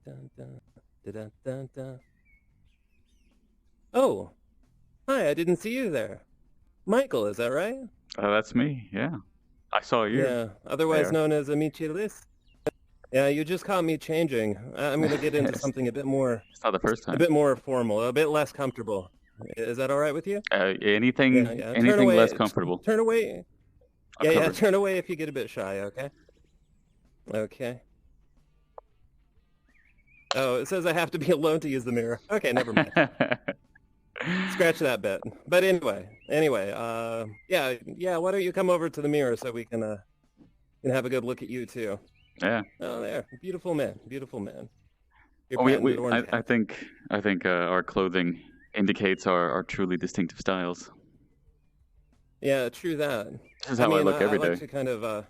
dun, dun, dun, dun, dun. Oh, hi, I didn't see you there. Michael, is that right? That's me, yeah. I saw you Yeah, otherwise there. known as Amici List. Yeah, you just caught me changing. I'm gonna get into It's something it's not the first a time. bit more formal, a bit less comfortable. Is that all right with you? Yeah, Anything yeah. Turn anything less away. comfortable, Turn away. I'll Yeah, yeah. cover. Turn away if you get a bit shy. Okay. Okay. Oh, it says I have to be alone to use the mirror. Okay, never mind. Scratch that bit. But anyway. Yeah, yeah. Why don't you come over to the mirror so we can have a good look at you too? Yeah. Oh, there. Beautiful man. Beautiful man. Your Well, we patented we orange I hat. think our clothing indicates our truly distinctive styles. Yeah, true that. This is I how I mean, look I every like day. to kind of,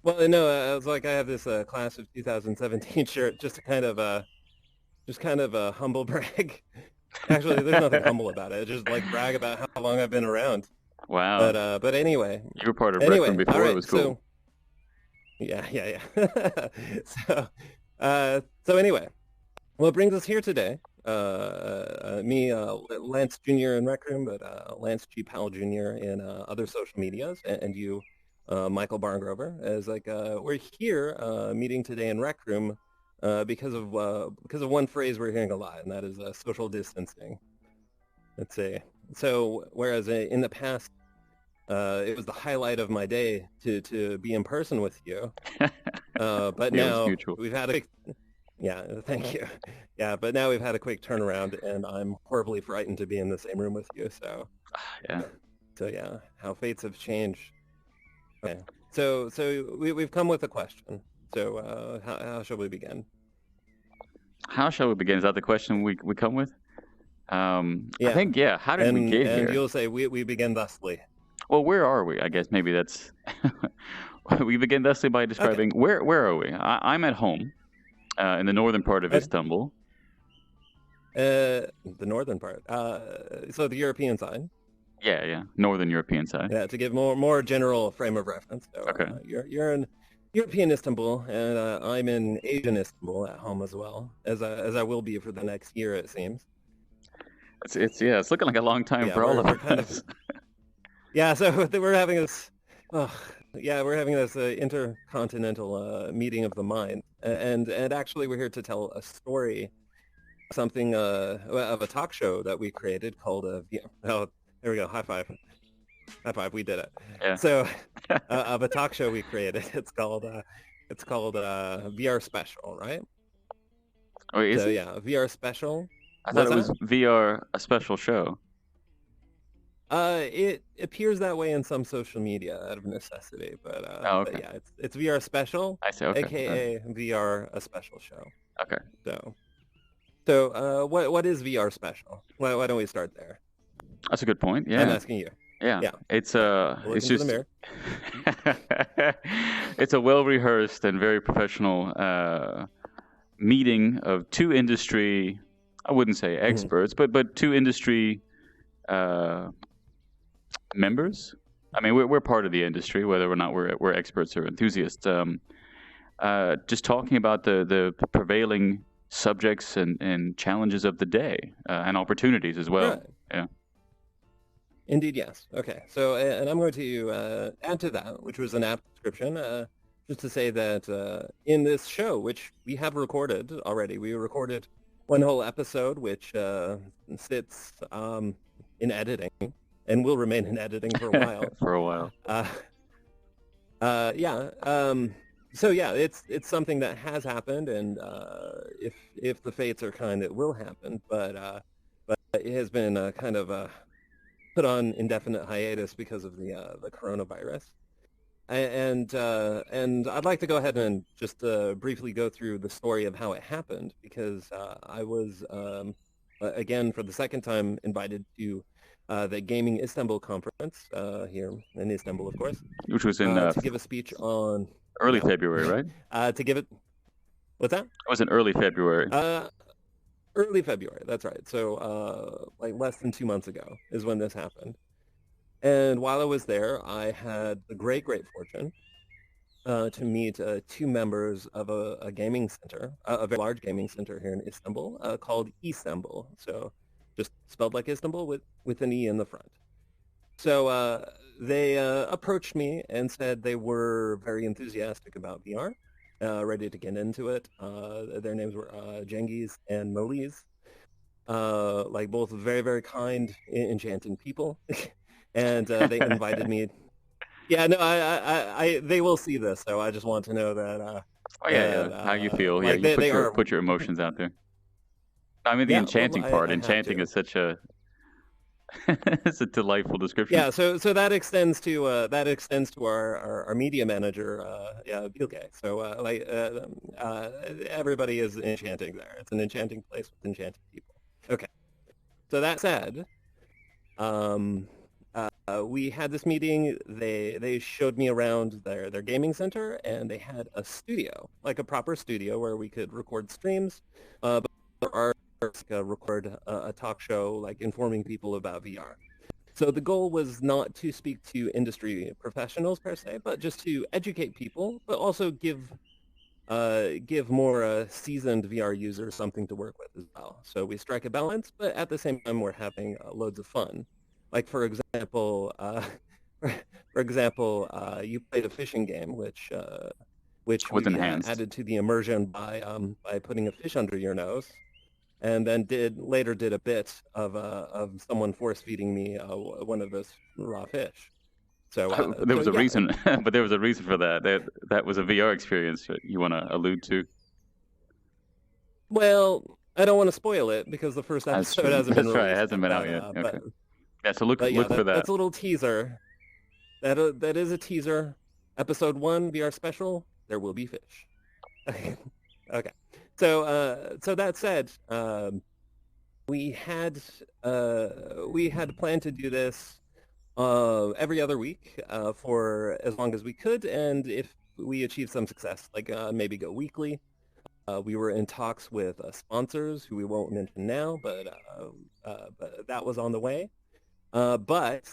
well, no, I was like, I have this class of 2017 shirt just to just kind of humble brag. Actually, there's nothing humble about it. Just like brag about how long I've been around. Wow. But You were part of Rec Room all before, it right. was cool. Yeah. So anyway, what brings us here today? Me, Lance Jr. in Rec Room, but Lance G. Powell Jr. in other social medias, and you, Michael Barngrover, as like we're here meeting today in Rec Room because of one phrase we're hearing a lot, and that is social distancing. Let's see. So whereas in the past it was the highlight of my day to be in person with you, but Feelings now mutual. we've had a yeah, thank you. Yeah, but now we've had a quick turnaround, and I'm horribly frightened to be in the same room with you. Yeah. So yeah, how fates have changed. Okay, so we've come with a question. So how shall we begin? How shall we begin? Is that the question we come with? I Yeah, think, yeah, how did we get and here? you'll say we begin thusly. Well, where are we? I guess maybe that's we begin thusly by Okay, describing where are we? I'm at home in the northern part of uh, Istanbul. the northern part. So the European side. Yeah, yeah, northern European side. Yeah, to give more general frame of reference. So Okay, you're in European Istanbul, and I'm in Asian Istanbul at home as well, as I will be for the next year, it seems. it's yeah, it's looking like a long time Yeah, for all of we're kind of us. yeah. So we're having this, oh, yeah, we're having this intercontinental meeting of the mind, and actually we're here to tell a story, something of a talk show that we created called oh, there we go, high five. High five, we did it. Yeah. So, of a talk show we created, it's called VR Special, right? Wait, is So it? yeah, VR Special. I thought What's it that? was VR, a special show. It appears that way in some social media out of necessity, Oh, but okay. yeah, it's VR Special, I see. Okay. All right. aka VR a special show. Okay. So, what is VR Special? Why don't we start there? That's a good point. I'm Yeah. asking you. Yeah. Yeah, It's yeah. Look it's into the just mirror. it's a well rehearsed and very professional meeting of two industry, I wouldn't say Mhm. experts, but two industry uh, members. I mean, we're part of the industry, whether or not we're experts or enthusiasts. Just talking about the prevailing subjects and challenges of the day and opportunities as well. Right. Yeah. Indeed, yes. Okay. So, and I'm going to add to that, which was an app description, just to say that in this show, which we have recorded already, we recorded one whole episode, which sits in editing and will remain in editing for a while. For a while. Uh, yeah. So yeah, it's something that has happened, and if the fates are kind, it will happen. But it has been kind of put on indefinite hiatus because of the coronavirus. And I'd like to go ahead and just briefly go through the story of how it happened, because I was again for the second time invited to the Gaming Istanbul conference here in Istanbul, of course, Which was in to give a speech on early yeah February, right? to give it what's that It was in early February. uh, early February. That's right. So like less than 2 months ago is when this happened. And while I was there, I had the great fortune to meet two members of a gaming center, a very large gaming center here in Istanbul, called Estanbul. So just spelled like Istanbul with an E in the front. So they approached me and said they were very enthusiastic about VR, ready to get into it. Their names were Cengiz and Moliz, like both very, very kind, enchanting people. And they invited me. Yeah, no, they will see this, so I just want to know that, Oh yeah, yeah. How you feel? Yeah, like you they are, put your emotions out there. I mean, the yeah, well, enchanting part. I have Enchanting to. is such a it's a delightful description. Yeah, so that extends to our media manager, yeah, Bilge. So everybody is enchanting there. It's an enchanting place with enchanting people. Okay. So that said, um, we had this meeting. They showed me around their gaming center, and they had a studio, like a proper studio where we could record streams, but our record a talk show, like informing people about VR. So the goal was not to speak to industry professionals per se, but just to educate people, but also give more seasoned VR users something to work with as well. So we strike a balance, but at the same time we're having loads of fun. Like for example, you played a fishing game, which Was we enhanced. added to the immersion by putting a fish under your nose, and then later did a bit of someone force feeding me one of those raw fish. There So was a yeah, reason, but there was a reason for that. That was a VR experience that you want to allude to. well, I don't want to spoil it because the first That's episode true. hasn't been That's right. It released hasn't yet. been out yet. But Okay. Yeah. So but yeah, look for that. that's a little teaser. That is a teaser. Episode 1 VR special. There will be fish. Okay. So that said, we had we had planned to do this every other week for as long as we could, and if we achieve some success, like maybe go weekly. We were in talks with sponsors who we won't mention now, but that was on the way. But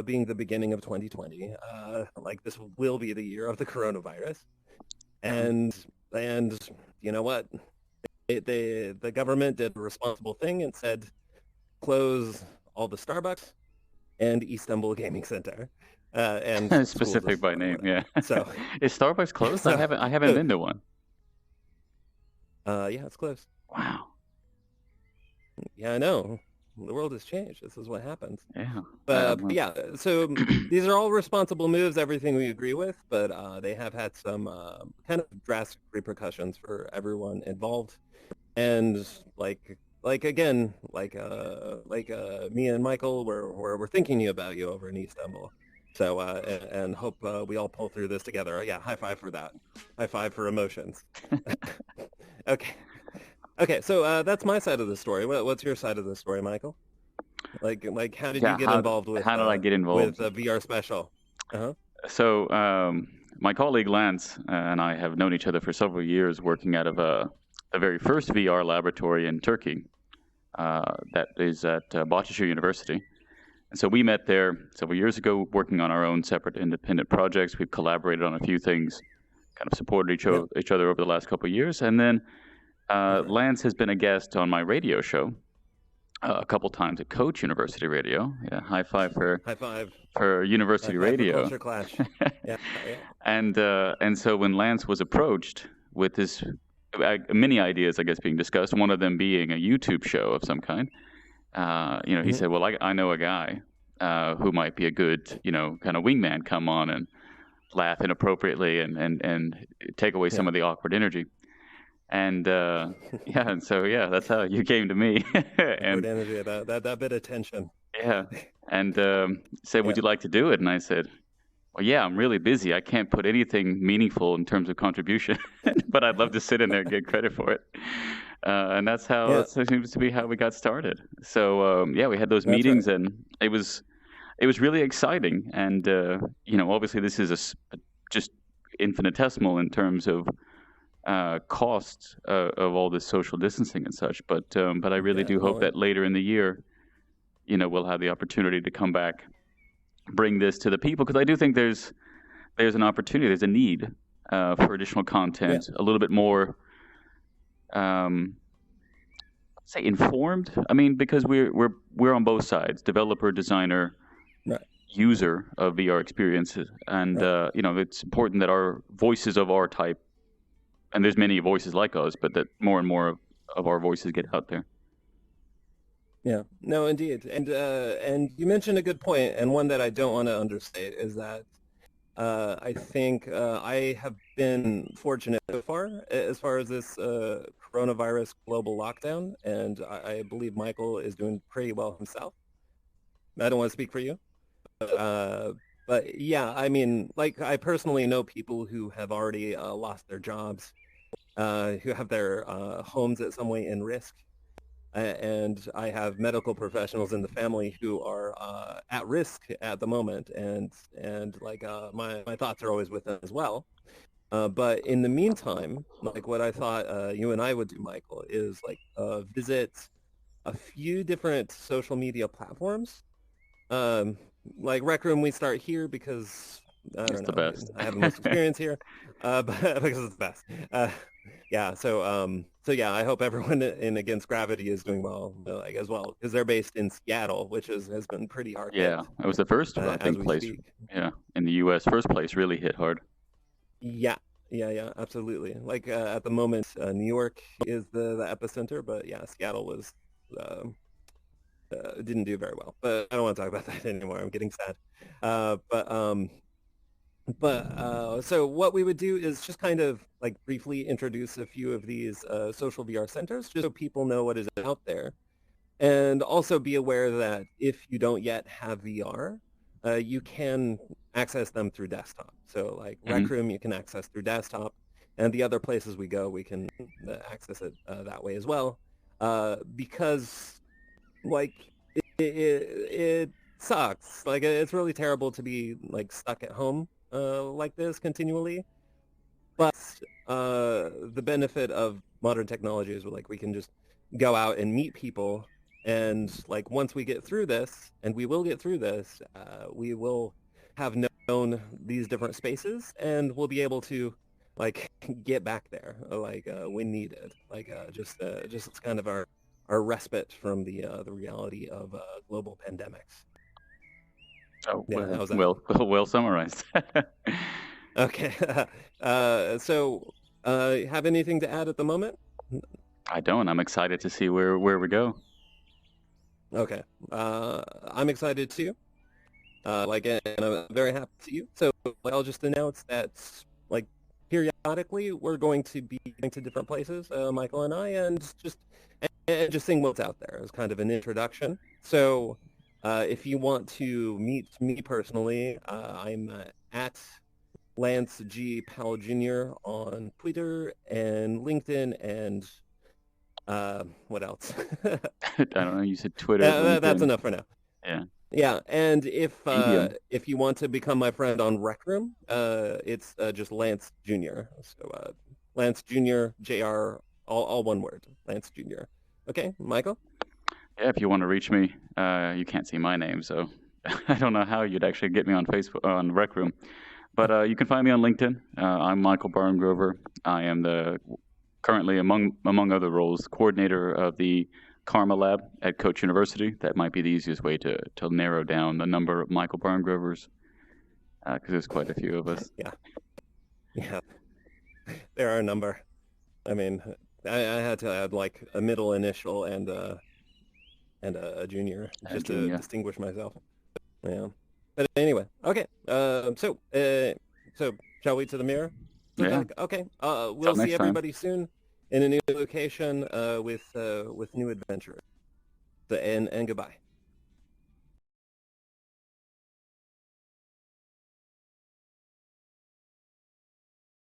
being the beginning of 2020, like this will be the year of the coronavirus, and and you know what? The government did a responsible thing and said close all the Starbucks and Estanbul Gaming Center, and schools Specific by or name. whatever. Yeah. So Is Starbucks closed? so I haven't been to one. yeah, it's closed. Wow. Yeah, I know. The world has changed. This is what happens. Yeah. But yeah, so these are all responsible moves, everything we agree with, but they have had some kind of drastic repercussions for everyone involved. And again, me and Michael, we're thinking about you over in Istanbul. So and hope we all pull through this together. Yeah, high five for that. High five for emotions. Okay. Okay, so that's my side of the story. What's your side of the story, Michael? Like how did you Yeah. get involved How did I get with involved? a VR special? Uh-huh. So my colleague Lance and I have known each other for several years, working out of the very first VR laboratory in Turkey. That is at Bahçeşehir University. And so we met there several years ago, working on our own separate independent projects. We've collaborated on a few things, kind of supported Yep. each other over the last couple of years. And then That's right. Lance has been a guest on my radio show a couple times at Coach University Radio. Yeah, high five High five. for High University five for Radio. Culture Clash. Yeah, yeah. And so when Lance was approached with this many ideas, I guess, being discussed, one of them being a YouTube show of some kind, he Mhm. said, "Well, I know a guy who might be a good, kind of wingman, come on and laugh inappropriately and take away some Yeah. of the awkward energy." And yeah, and so yeah, that's how you came to me, Awkward and energy, that bit of tension. yeah, and said, "Would Yeah. you like to do it?" And I said, "Well, yeah, I'm really busy. I can't put anything meaningful in terms of contribution, but I'd love to sit in there and get credit for it." And that's how Yeah. it seems to be how we got started. So yeah, we had those That's right. meetings, and it was really exciting. And obviously, this is just infinitesimal in terms of cost of all this social distancing and such. But I really Yeah. do hope Well, that later in the year, we'll have the opportunity to come back, bring this to the people, because I do think there's an opportunity, there's a need for additional content, a little bit more, say, informed. I mean, because we're on both sides, developer, designer, Right. user of VR experiences, and Right. it's important that our voices of our type, and there's many voices like us, but that more and more of our voices get out there. Yeah, no, indeed. And you mentioned a good point, and one that I don't want to understate is that I think I have been fortunate so far as this coronavirus global lockdown, and I believe Michael is doing pretty well himself. I don't want to speak for you, uh, but yeah, I mean, like I personally know people who have already lost their jobs, who have their homes at some way in risk. And I have medical professionals in the family who are at risk at the moment, and like my thoughts are always with them as well. But in the meantime, like what I thought you and I would do, Michael, is like visit a few different social media platforms. Um, like Rec Room, we start here because I It's don't the know, best. I have the most experience here, but because it's the best. Yeah, so yeah, I hope everyone in Against Gravity is doing well, like as well, because they're based in Seattle, which has been pretty hard hit Yeah, it was the first, I as think, we place. speak. Yeah, in the U.S., first place really hit hard. Yeah, yeah, absolutely. Like at the moment, New York is the epicenter, but yeah, Seattle was um, didn't do very well. But I don't want to talk about that anymore. I'm getting sad. Uh, but um, so what we would do is just kind of like briefly introduce a few of these social VR centers, just so people know what is out there. And also be aware that if you don't yet have VR, you can access them through desktop. So like Rec Hmm. Room, you can access through desktop. And the other places we go, we can access it that way as well. Because like it sucks. Like it's really terrible to be like stuck at home like this continually. But the benefit of modern technology is like we can just go out and meet people, and like once we get through this, and we will get through this, we will have known these different spaces, and we'll be able to like get back there like when needed. Like just it's kind of our respite from the reality of global pandemics. Oh, Yeah, well, how's that? well summarized. Okay. So, have anything to add at the moment? I don't. I'm excited to see where we go. Okay. I'm excited too. And I'm very happy to see you. So, like, I'll just announce that, like, periodically we're going to be going to different places, Michael and I, and just seeing what's out there as kind of an introduction. So, if you want to meet me personally, I'm at Lance G. Powell Jr. on Twitter and LinkedIn and what else? I don't know. You said Twitter, That's LinkedIn. enough for now. Yeah, Yeah, and Medium. if you want to become my friend on Rec Room, it's just Lance Jr. So Lance Jr. Jr. All one word, Lance Jr. Okay, Michael. Yeah, if you want to reach me, you can't see my name, so I don't know how you'd actually get me on Facebook on Rec Room. But you can find me on LinkedIn. I'm Michael Barngrover. I am the currently among other roles coordinator of the Karma Lab at Coach University. That might be the easiest way to narrow down the number of Michael Barngrovers because there's quite a few of us. Yeah, yeah, there are a number. I mean, I had to add like a middle initial and a junior just to Junior. distinguish myself. Yeah. But anyway, okay. So shall we to the mirror? Look Yeah. back. Okay. Till We'll see next time. everybody soon in a new location with new adventures. And goodbye.